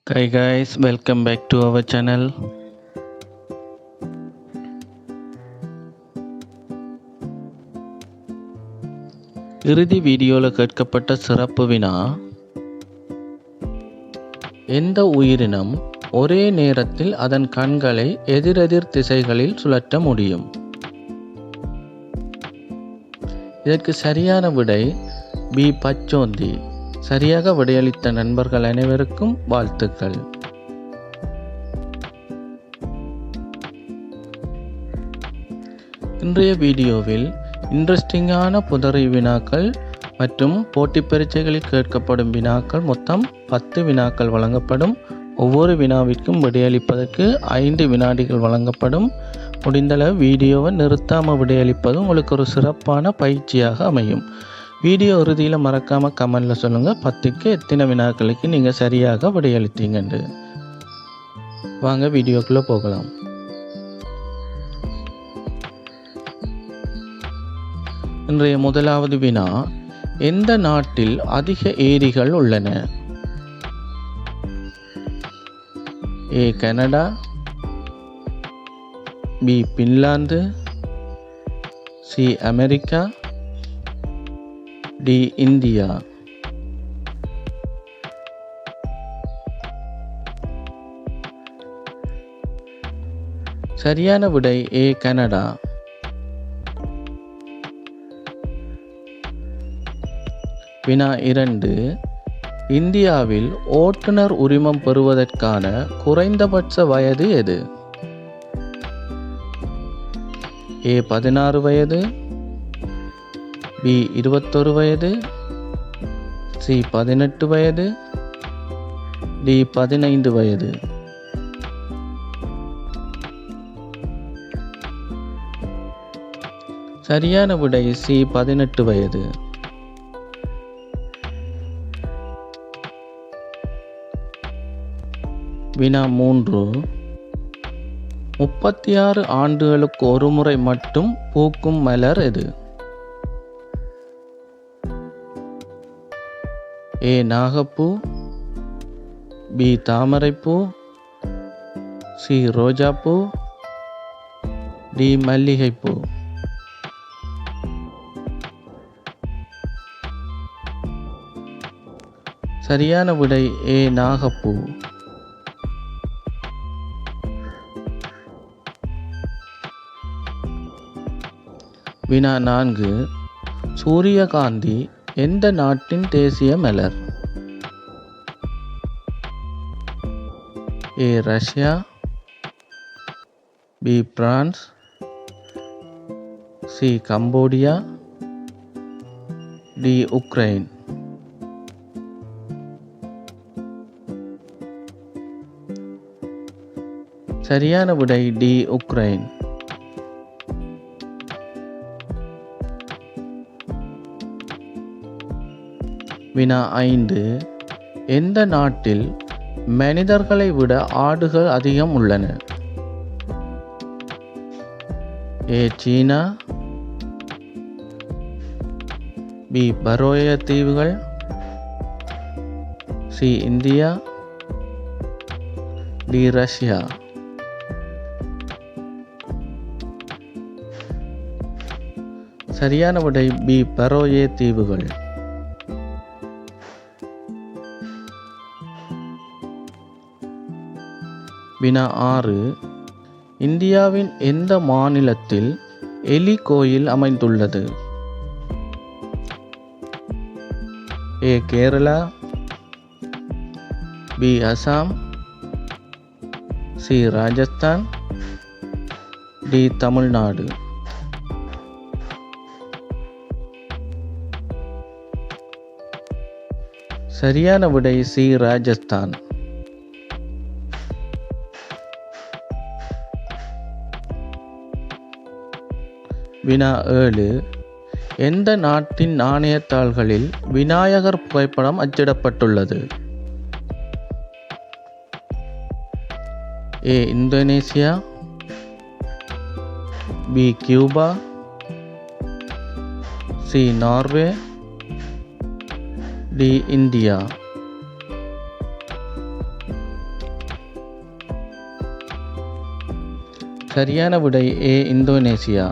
Hi guys, welcome back to our channel. இறுதி வீடியோவில் கேட்கப்பட்ட சிறப்பு வினா, எந்த உயிரினம் ஒரே நேரத்தில் அதன் கண்களை எதிரெதிர் திசைகளில் சுழற்ற முடியும்? இதற்கு சரியான விடை பி. பச்சோந்தி. சரியாக விடையளித்த நண்பர்கள் அனைவருக்கும் வாழ்த்துக்கள். இன்றைய வீடியோவில் இன்ட்ரெஸ்டிங்கான புதறி வினாக்கள் மற்றும் போட்டி பரீட்சைகளில் கேட்கப்படும் வினாக்கள் மொத்தம் 10 வினாக்கள் வழங்கப்படும். ஒவ்வொரு வினாவிற்கும் விடையளிப்பதற்கு 5 வினாடிகள் வழங்கப்படும். முடிந்தளவு வீடியோவை நிறுத்தாமல் விடையளிப்பது உங்களுக்கு ஒரு சிறப்பான பயிற்சியாக அமையும். வீடியோ இறுதியில் மறக்காமல் கமெண்டில் சொல்லுங்கள் 10க்கு எத்தனை வினாக்களுக்கு நீங்கள் சரியாக விடையளித்தீங்கன்னு. வாங்க வீடியோக்குள்ளே போகலாம். இன்றைய முதலாவது வினா, எந்த நாட்டில் அதிக ஏரிகள் உள்ளன? A. Canada, B. Finland, C. America, D. India. சரியான விடை ஏ. கனடா. வினா 2, இந்தியாவில் ஓட்டுநர் உரிமம் பெறுவதற்கான குறைந்தபட்ச வயது எது? ஏ. 16 வயது, பி. 21 வயது, சி. 18 வயது, டி. 15 வயது. சரியான விடை சி. 18 வயது. வினா 3, 36 ஆண்டுகளுக்கு ஒரு முறை மட்டும் பூக்கும் மலர் எது? ஏ. நாகப்பூ, பி. தாமரைப்பூ, சி. ரோஜாப்பூ, டி. மல்லிகைப்பூ. சரியான விடை ஏ. நாகப்பூ. வினா 4, சூரியகாந்தி எந்த நாட்டின் தேசிய மலர்? A. Russia, B. France, C. Cambodia, D. Ukraine. சரியான விடை டி. உக்ரைன். வினா 5, எந்த நாட்டில் மனிதர்களை விட ஆடுகள் அதிகம் உள்ளன? ஏ. சீனா, பி. பரோய தீவுகள், சி. India, D. ரஷ்யா. சரியான விடை பி. பரோயே தீவுகள். வினா 6, இந்தியாவின் எந்த மாநிலத்தில் எலி கோயில் அமைந்துள்ளது? A. Kerala, B. Assam, C. Rajasthan, D. Tamil Nadu. சரியான விடை சி. ராஜஸ்தான். வினா 7, எந்த நாட்டின் நாணயத்தாள்களில் விநாயகர் புகைப்படம் அச்சிடப்பட்டுள்ளது? A. Indonesia, B. Cuba, C. Norway, D. India. சரியான விடை ஏ இந்தோனேசியா.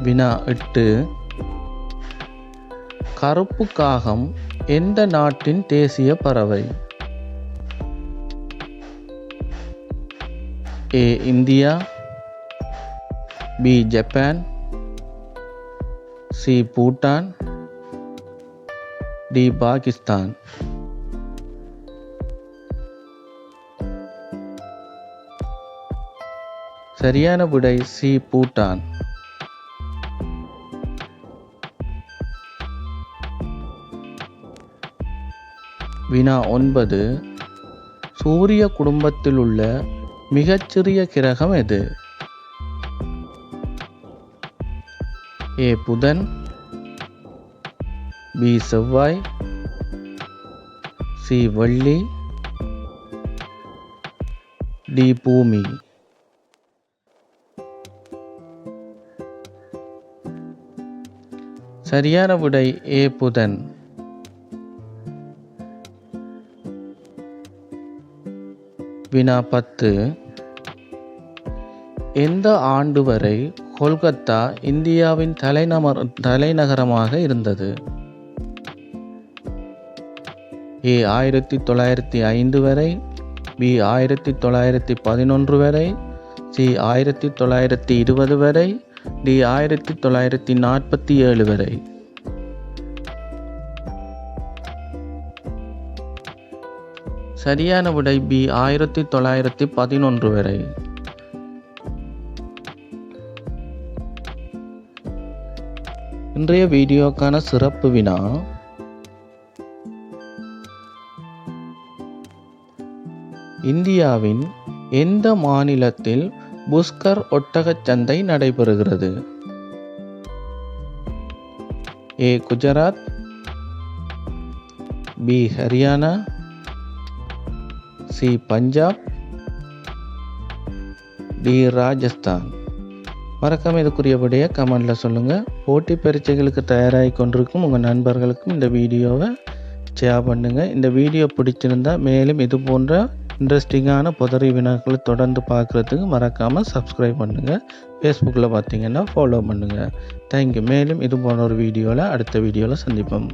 வினா 8. கருப்பு காகம் எந்த நாட்டின் தேசிய பறவை? A India, B Japan, C Bhutan, D Pakistan. சரியான விடை சி பூட்டான். வினா 9. சூரிய குடும்பத்தில் உள்ள மிகச்சிறிய கிரகம் எது? ஏ புதன், பி செவ்வாய், சி வெள்ளி, டி பூமி. சரியான விடை ஏ புதன். வினா 10. எந்த ஆண்டு வரை கொல்கத்தா இந்தியாவின் தலைநகரமாக இருந்தது? ஏ 1905 வரை, பி 1911 வரை, சி 1920 வரை, டி 1947 வரை. சரியான விடை பி 1911 வரை. இன்றைய வீடியோக்கான சிறப்பு வினா, இந்தியாவின் எந்த மாநிலத்தில் புஷ்கர் ஒட்டகச் சந்தை நடைபெறுகிறது? A Gujarat, B Haryana, C Punjab, D Rajasthan. மறக்காம இதுக்குரிய விடையை கமெண்ட்ல சொல்லுங்க. போட்டி பரீட்சைகளுக்கு தயாராகி கொண்டிருக்கும் உங்கள் நண்பர்களுக்கும் இந்த வீடியோவை ஷேர் பண்ணுங்க. இந்த வீடியோ பிடிச்சிருந்தா மேலும் இது போன்ற இன்ட்ரெஸ்டிங்கான புதறி வினாக்களை தொடர்ந்து பார்க்குறதுக்கு மறக்காமல் சப்ஸ்கிரைப் பண்ணுங்கள். ஃபேஸ்புக்கில் பார்த்தீங்கன்னா ஃபாலோ பண்ணுங்கள். தேங்க்யூ. மேலும் இது போன்ற ஒரு வீடியோவில் அடுத்த வீடியோவில் சந்திப்போம்.